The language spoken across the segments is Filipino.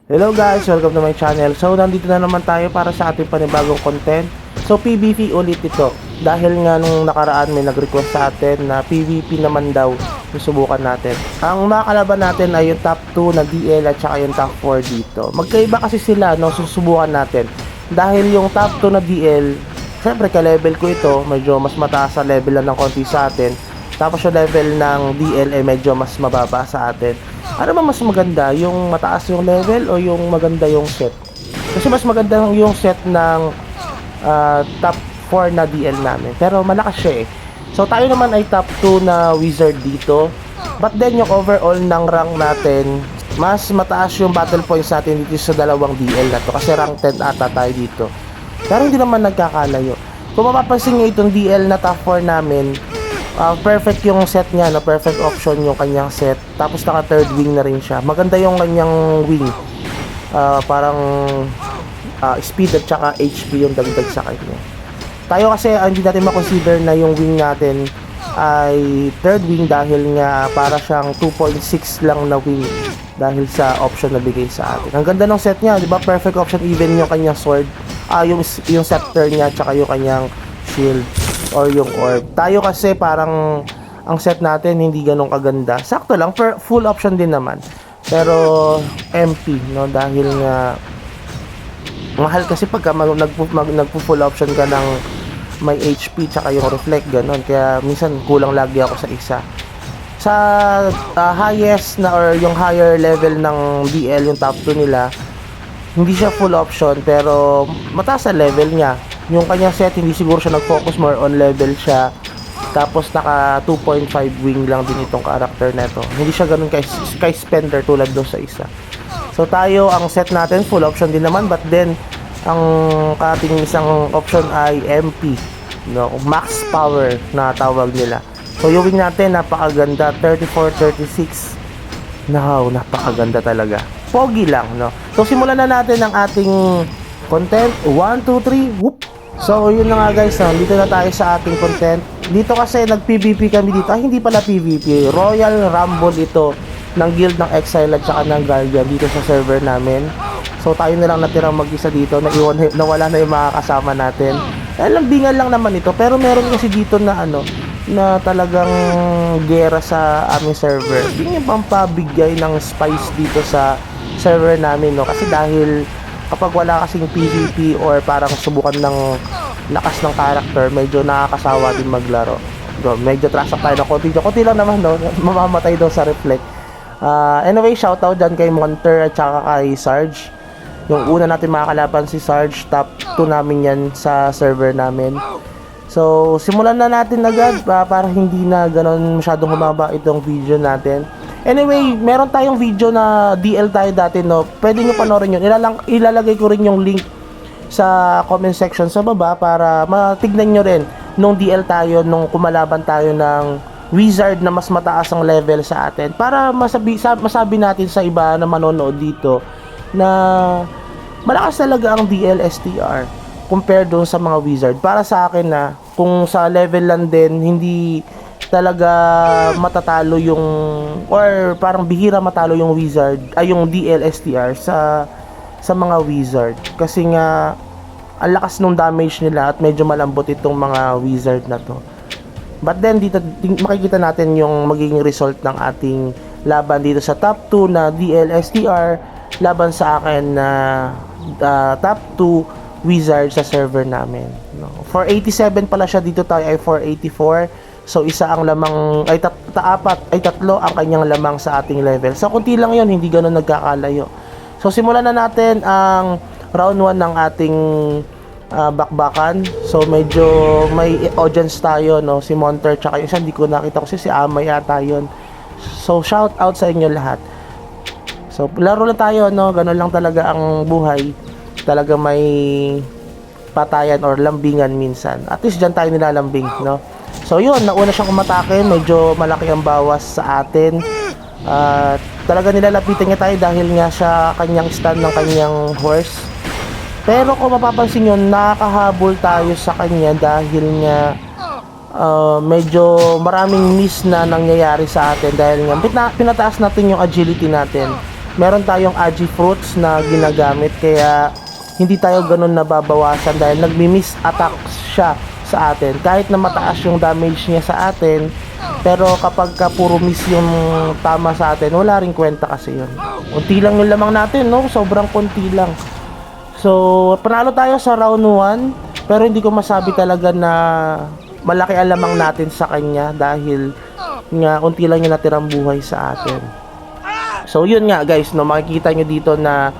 Hello guys, welcome to my channel. So nandito na naman tayo para sa ating panibagong content. So PvP ulit ito. Dahil nga nung nakaraan may nag-request sa atin na PvP naman daw susubukan natin. Ang makakalaban natin ay yung top 2 na DL at saka yung top 4 dito. Magkaiba kasi sila no, susubukan natin. Dahil yung top 2 na DL, syempre ka-level ko ito, medyo mas mataas sa level lang ng konti sa atin. Tapos yung level ng DL ay medyo mas mababa sa atin. Ano ba mas maganda? Yung mataas yung level o yung maganda yung set? Kasi mas maganda yung set ng top 4 na DL namin. Pero malakas siya eh. So tayo naman ay top 2 na wizard dito. But then yung overall ng rank natin, mas mataas yung battle points natin dito sa dalawang DL na to. Kasi rank 10 ata tayo dito. Pero hindi naman nagkakalayo. Kung mapapansin nyo itong DL na top 4 namin, perfect yung set niya, no? Perfect option yung kanyang set. Tapos naka third wing na rin siya. Maganda yung kanyang wing. Parang speed at saka HP yung dagdag sa kanya. Tayo kasi hindi natin makonsider na yung wing natin ay third wing dahil nga para siyang 2.6 lang na wing dahil sa option na bigay sa atin. Ang ganda ng set niya, di ba? Perfect option even yung kanyang sword, yung scepter niya at saka yung kanyang shield or yung orb. Tayo kasi parang ang set natin hindi ganun kaganda. Sakto lang, full option din naman. Pero MP, no? Dahil nga mahal kasi pagka nagpo-full option ka ng may HP tsaka yung reflect ganun. Kaya minsan kulang lagi ako sa isa. Sa highest na or yung higher level ng DL, yung top 2 nila, hindi siya full option pero mataas sa level niya. Yung kanyang set hindi siguro siya nag-focus, more on level siya. Tapos naka 2.5 wing lang din itong character na ito. Hindi siya ganun kay spender tulad doon sa isa. So tayo, ang set natin full option din naman, but then ang ating isang option ay MP, no? Max power na tawag nila. So yung wing natin napakaganda, 34-36. Wow, napakaganda talaga. Pogi lang, no? So simulan na natin ang ating content. 1, 2, 3, whoop! So yun na nga guys, dito na tayo sa ating content. Dito kasi nag-PvP kami dito. Hindi pala PvP, Royal Rumble ito ng Guild ng Exile at saka ng Guardian dito sa server namin. So tayo na lang natirang mag-isa dito, nawala na yung mga kasama natin. Lambingan lang naman ito, pero meron kasi dito na na talagang gera sa aming server. Hindi yung pampabigay ng spice dito sa server namin, no? Kasi dahil kapag wala kasing PvP or parang subukan ng lakas ng character, medyo nakakasawa din maglaro. Medyo trash tayo ng konti lang naman, no? Mamamatay daw sa reflect. Anyway, shoutout dyan kay Monter at saka kay Sarge. Yung una natin makakalaban si Sarge, top 2 namin yan sa server namin. So simulan na natin agad para hindi na ganon masyadong humaba itong video natin. Anyway, meron tayong video na DL tayo dati, no? Pwede nyo panoorin yun. Ilalagay ko rin yung link sa comment section sa baba para matignan nyo rin nung DL tayo, nung kumalaban tayo ng wizard na mas mataas ang level sa atin. Para masabi natin sa iba na manonood dito na malakas talaga ang DL STR compared doon sa mga wizard. Para sa akin na kung sa level lang din, hindi talaga matatalo yung or parang bihira matalo yung wizard ay yung DLSTR sa mga wizard kasi nga ang lakas ng damage nila at medyo malambot itong mga wizard na to. But then dito makikita natin yung magiging result ng ating laban dito sa top 2 na DLSTR laban sa akin na top 2 wizard sa server namin, no? 487 pala siya, dito tayo ay 484. So isa ang lamang ay tatlo ang kanyang lamang sa ating level. So kunti lang 'yon, hindi ganoon nagkakalayo. So simulan na natin ang round 1 ng ating bakbakan. So medyo may audience tayo, no? Si Monter tsaka yung isa hindi ko nakita kasi si Amay ata 'yon. So shout out sa inyo lahat. So laro lang tayo, no? Ganoon lang talaga ang buhay. Talaga may patayan or lambingan minsan. At least diyan tayo nilalambing, no? So yun, nauna siyang umatake, medyo malaki ang bawas sa atin. Talaga nilalapitan niya tayo dahil nga siya kanyang stand ng kanyang horse. Pero kung mapapansin nyo, nakakahabol tayo sa kanya dahil nga medyo maraming miss na nangyayari sa atin dahil nga pinataas natin yung agility natin. meron tayong Agi Fruits na ginagamit, kaya hindi tayo ganun nababawasan dahil nagmi-miss attacks siya sa atin. Kahit na mataas yung damage niya sa atin, pero kapag ka puro miss yung tama sa atin, wala ring kwenta kasi yun. Kunti lang yung lamang natin, no? Sobrang kunti lang. So, panalo tayo sa round 1, pero hindi ko masabi talaga na malaki ang lamang natin sa kanya dahil nga kunti lang yung natirang buhay sa atin. So, yun nga guys, no? Makikita nyo dito na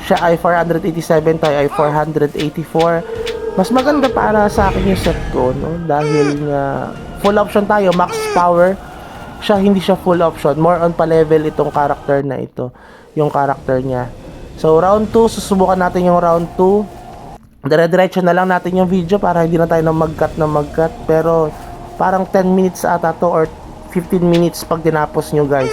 siya ay 487, tayo ay 484. Mas maganda para sa akin yung set ko, no? Dahil nga full option tayo, max power. Siya hindi siya full option, more on pa level itong character na ito, yung character niya. So round 2, susubukan natin yung round 2. Dire-diretso na lang natin yung video para hindi na tayo na mag-cut. Pero parang 10 minutes ata to or 15 minutes pag tinapos nyo guys.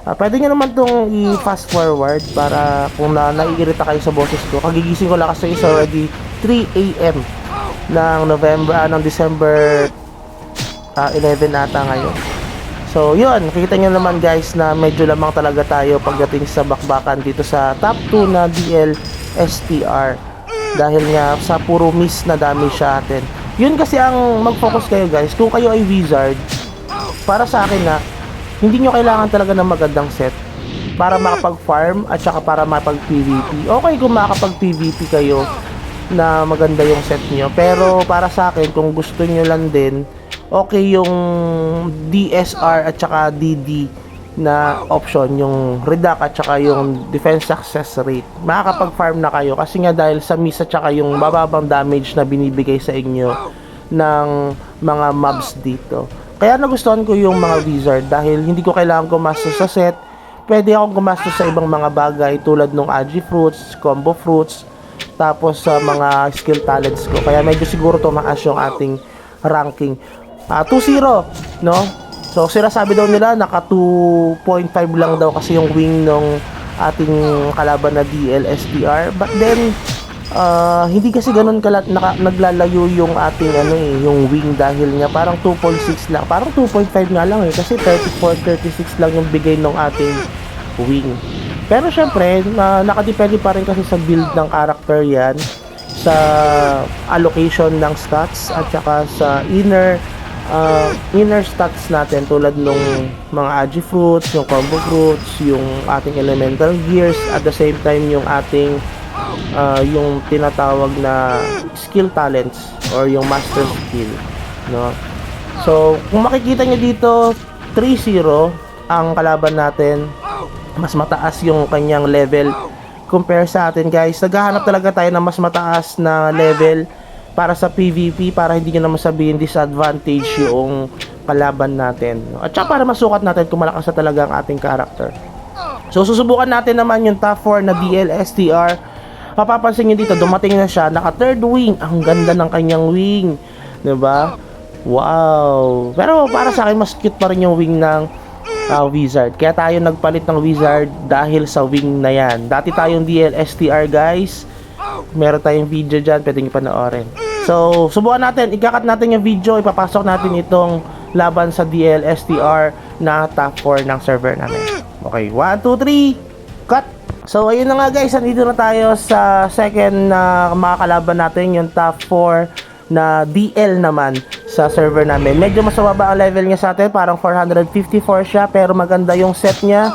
Pwede nyo naman itong i-fast forward para kung naiirita kayo sa boses ko. Kagigising ko lang kasi is already 3 AM ng December 11 ata ngayon. So yun, nakikita nyo naman guys na medyo lamang talaga tayo pagdating sa bakbakan dito sa top 2 na DL STR. Dahil nga sa puro miss na damage sa atin. Yun kasi ang mag-focus kayo guys, kung kayo ay wizard, para sa akin na hindi nyo kailangan talaga ng magandang set para makapag-farm at saka para makapag-PVP. Okay kung makapag-PVP kayo na maganda yung set nyo, pero para sa akin, kung gusto nyo lang din, okay yung DSR at saka DD na option, yung reduct at saka yung defense success rate. Makakapag-farm na kayo kasi nga dahil sa miss at saka yung bababang damage na binibigay sa inyo ng mga mobs dito. Kaya nagustuhan ko yung mga wizard dahil hindi ko kailangan gumastos sa set. Pwede akong gumastos sa ibang mga bagay tulad ng Agi Fruits, Combo Fruits, tapos sa mga skill talents ko. Kaya medyo siguro tumaas yung ating ranking. 2-0, no? So sinasabi daw nila naka 2.5 lang daw kasi yung wing ng ating kalaban na DLSTR. But then hindi kasi ganun naglalayo yung ating yung wing dahil nga parang 2.6 lang. Parang 2.5 nga lang kasi 34-36 lang yung bigay ng ating wing. Pero syempre, nakadepende pa rin kasi sa build ng character yan, sa allocation ng stats at saka sa inner stats natin tulad nung mga Agi Fruits, yung Combo Fruits, yung ating elemental gears, at the same time yung ating yung tinatawag na skill talents or yung master skill, no? So kung makikita nyo dito 3-0 ang kalaban natin, mas mataas yung kanyang level compare sa atin guys. Naghahanap talaga tayo ng mas mataas na level para sa PvP, para hindi nyo naman sabihin disadvantage yung kalaban natin, no? At saka para masukat natin kung malakas na talaga ang ating character. So susubukan natin naman yung top 4 na DLSTR. Mapapansin nyo dito, dumating na siya, naka third wing. Ang ganda ng kanyang wing, diba? Wow! Pero para sa akin, mas cute pa rin yung wing ng wizard. Kaya tayo nagpalit ng wizard dahil sa wing na yan. Dati tayong DLSTR guys. Meron tayong video dyan, pwede nyo panoorin. So, subukan natin, ikakat natin yung video, ipapasok natin itong laban sa DLSTR na top 4 ng server namin. Okay, 1, 2, 3, cut! So ayun na nga guys, nandito na tayo sa second na makakalaban natin, yung top 4 na DL naman sa server namin. Medyo mas mababa ang level niya sa atin, parang 454 siya, pero maganda yung set niya.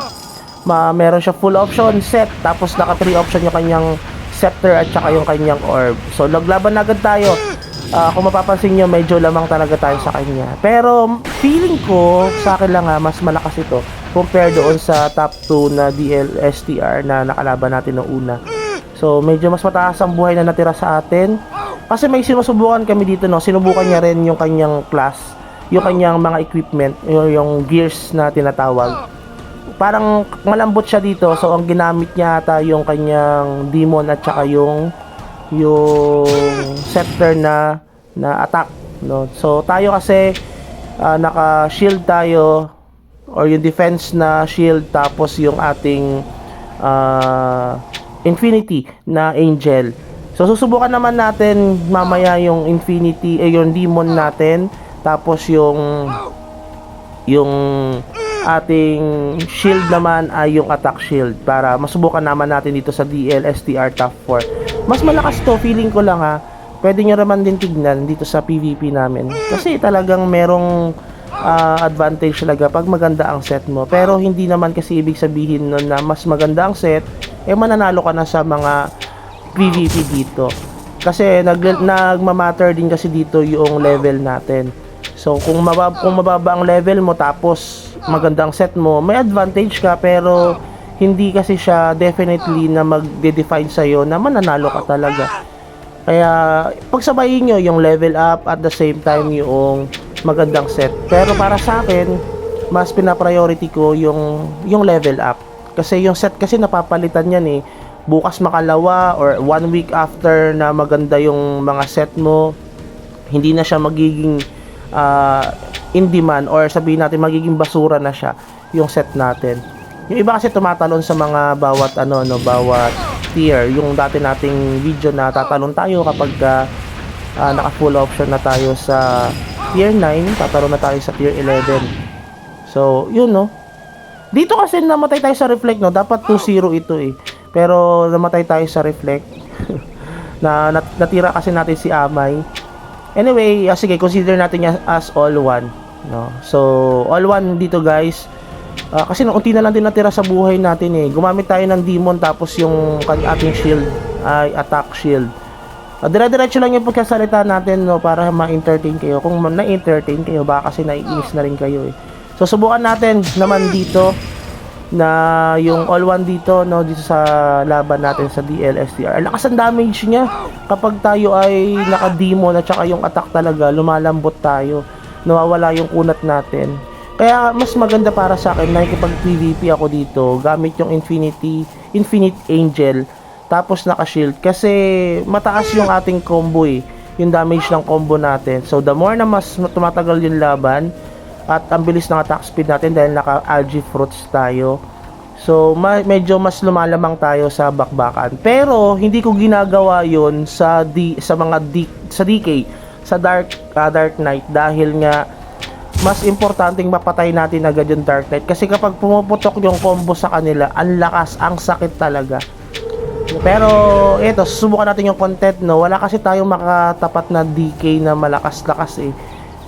Meron siya full option set, tapos naka 3 option yung kanyang scepter at saka yung kanyang orb. So naglaban agad tayo. Kung mapapansin nyo, medyo lamang talaga tayo sa kanya. Pero feeling ko, sa akin lang mas malakas ito compare doon sa top 2 na DLSTR na nakalaban natin noong una. So medyo mas mataas ang buhay na natira sa atin. Kasi may sinusubukan kami dito, no? Sinubukan niya rin yung kanyang class, yung kanyang mga equipment, yung gears na tinatawag. Parang malambot siya dito. So ang ginamit niya ata yung kanyang demon at saka yung scepter na attack, no? So tayo kasi naka-shield tayo, or yung defense na shield, tapos yung ating infinity na angel. So susubukan naman natin mamaya yung infinity, yung demon natin, tapos yung ating shield naman ay yung attack shield para masubukan naman natin dito sa DLSTR Top 4. Mas malakas to, feeling ko lang ha. Pwede nyo naman din tignan dito sa PvP namin kasi talagang merong advantage talaga pag maganda ang set mo. Pero hindi naman kasi ibig sabihin nun na mas maganda ang set mananalo ka na sa mga PvP dito. Kasi nagmamatter din kasi dito yung level natin. So kung mababa ang level mo tapos magandang set mo, may advantage ka, pero hindi kasi siya definitely na magde-define sa'yo na mananalo ka talaga. Kaya pagsabayin nyo yung level up at the same time yung magandang set. Pero para sa akin, mas pina-priority ko yung level up. Kasi yung set kasi napapalitan yan bukas makalawa or 1 week after na maganda yung mga set mo, hindi na siya magiging in demand, or sabihin natin magiging basura na siya yung set natin. Yung iba kasi tumatalon sa mga bawat bawat tier. Yung dati nating video na tatalon tayo kapag naka full option na tayo sa tier 9, tatalon na tayo sa tier 11. So yun dito kasi namatay tayo sa reflect dapat 2-0 ito pero namatay tayo sa reflect. Natira kasi natin si Amay. Anyway, sige, consider natin yan as all one, so all one dito guys, kasi unti na lang din natira sa buhay natin gumamit tayo ng demon tapos yung ating shield ay attack shield. Dire-diretso lang yung pagkasalita natin para ma-entertain kayo. Kung na-entertain kayo, baka kasi naiinis na rin kayo So subukan natin naman dito na yung all one dito dito sa laban natin sa DLSTR. Lakas ang damage niya kapag tayo ay naka-demon at saka yung attack talaga lumalambot tayo, nawawala yung kunat natin. Kaya mas maganda para sa akin nakikipag PvP ako dito gamit yung Infinite Angel tapos naka-shield kasi mataas yung ating combo yung damage ng combo natin. So the more na mas tumatagal yung laban at ang bilis ng attack speed natin dahil naka-algae fruits tayo, so medyo mas lumalamang tayo sa bakbakan. Pero hindi ko ginagawa yon sa DK, sa Dark Knight, dahil nga mas importanteng mapatay natin agad yung Dark Knight kasi kapag pumuputok yung combo sa kanila, ang lakas, ang sakit talaga. Pero eto, susubukan natin yung content wala kasi tayong makatapat na DK na malakas-lakas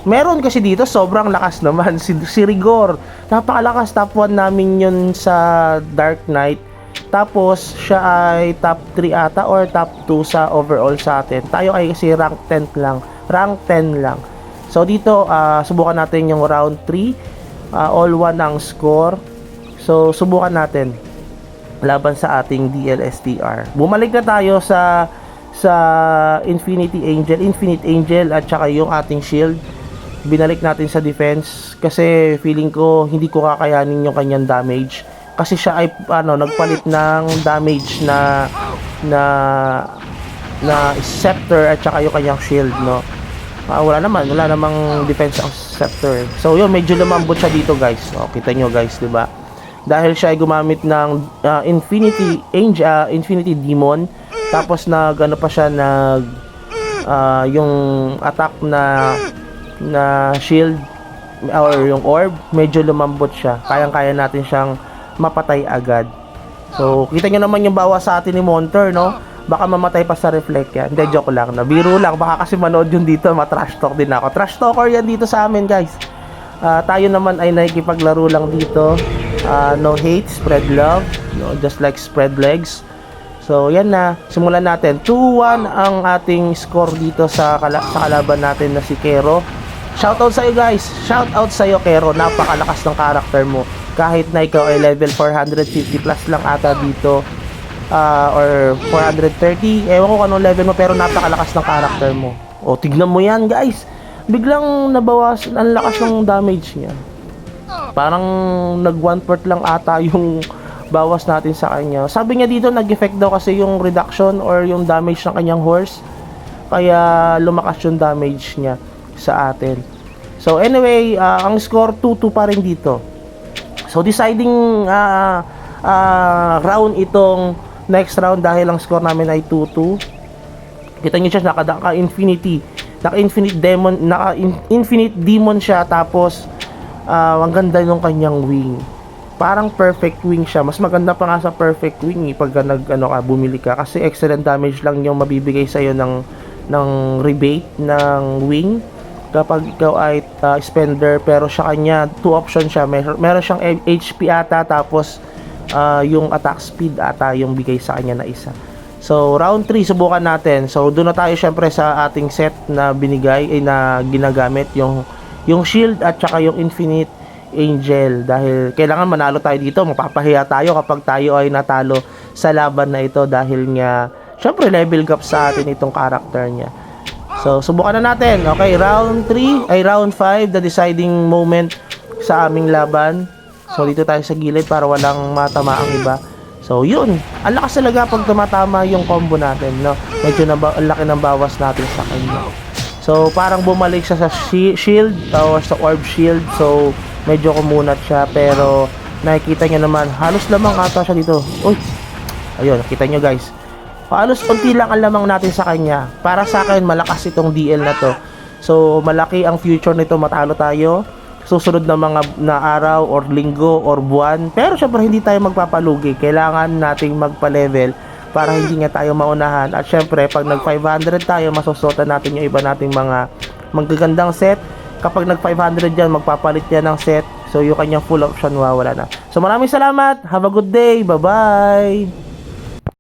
Meron kasi dito sobrang lakas naman si Rigor. Napakalakas, top 1 namin yun sa Dark Knight. Tapos siya ay top 3 ata or top 2 sa overall sa atin. Tayo ay kasi rank 10 lang. Rank 10 lang. So dito subukan natin yung round 3. All 1 ang score. So subukan natin laban sa ating DLSTR. Bumalik na tayo sa Infinite Angel at saka yung ating shield. Binalik natin sa defense kasi feeling ko hindi ko kakayanin yung kanyang damage kasi siya ay nagpalit ng damage na scepter at saka yung kanyang shield wala namang defense ang scepter so yun, medyo lumambot siya dito guys. Kita nyo guys, diba, dahil siya ay gumamit ng Infinity Demon tapos pa siya yung attack na shield or yung orb, medyo lumambot siya. Kayang-kaya natin siyang mapatay agad. So, kita nyo naman yung bawas sa atin ni Monter, baka mamatay pa sa reflect yan. Hindi, joke lang. Biro lang. Baka kasi manood yun dito, matrash talk din ako. Trash talker yan dito sa amin, guys. Tayo naman ay nakikipaglaro lang dito. No hate, spread love. Just like spread legs. So, yan na. Simulan natin. 2-1 ang ating score dito sa kalaban natin na si Kero. Shoutout sa'yo guys. Shoutout sa'yo Kero. Napakalakas ng karakter mo. Kahit na ikaw ay level 450 plus lang ata dito. Or 430. Ewan ko anong level mo pero napakalakas ng karakter mo. O, tignan mo yan guys. Biglang nabawas. Ang lakas ng damage niya. Parang nag 1/4 lang ata yung bawas natin sa kanya. Sabi niya dito nag-effect daw kasi yung reduction or yung damage ng kanyang horse. Kaya lumakas yung damage niya sa atin. So anyway, ang score 2-2 pa rin dito. So deciding round itong next round dahil ang score namin ay 2-2. Kita niyo siya naka-infinite demon siya tapos ang ganda yung kanyang wing. Parang perfect wing siya. Mas maganda pa nga sa perfect wing pag bumili ka, kasi excellent damage lang yung mabibigay sa ng rebate ng wing kapag ikaw ay spender. Pero sa kanya, two option siya. Meron siyang HP ata, tapos yung attack speed ata yung bigay sa kanya na isa. So round 3 subukan natin. So doon na tayo syempre sa ating set na binigay na ginagamit, yung shield at saka yung infinite angel, dahil kailangan manalo tayo dito. Mapapahiya tayo kapag tayo ay natalo sa laban na ito, dahil nga syempre level gap sa atin itong character niya. So subukan na natin. Okay, round 5, the deciding moment sa aming laban. So dito tayo sa gilid para walang matama ang iba. So yun, ang lakas talaga pag tumatama yung combo natin, no? Medyo ang laki ng bawas natin sa kanya. So parang bumalik siya sa shield or sa orb shield. So medyo kumunat siya, pero nakikita nyo naman, halos lamang ata siya dito. Uy, ayun, nakita nyo guys, halos konti lang ang lamang natin sa kanya. Para sa akin, malakas itong DL na to. So malaki ang future nito, matalo tayo susunod na mga araw or linggo or buwan. Pero syempre hindi tayo magpapalugi, kailangan nating magpa-level para hindi nga tayo maunahan. At syempre pag nag 500 tayo, masusuotan natin yung iba nating mga magagandang set. Kapag nag 500 yan, magpapalit yan ng set. So yung kanyang full option wawala na. So maraming salamat, have a good day, bye bye.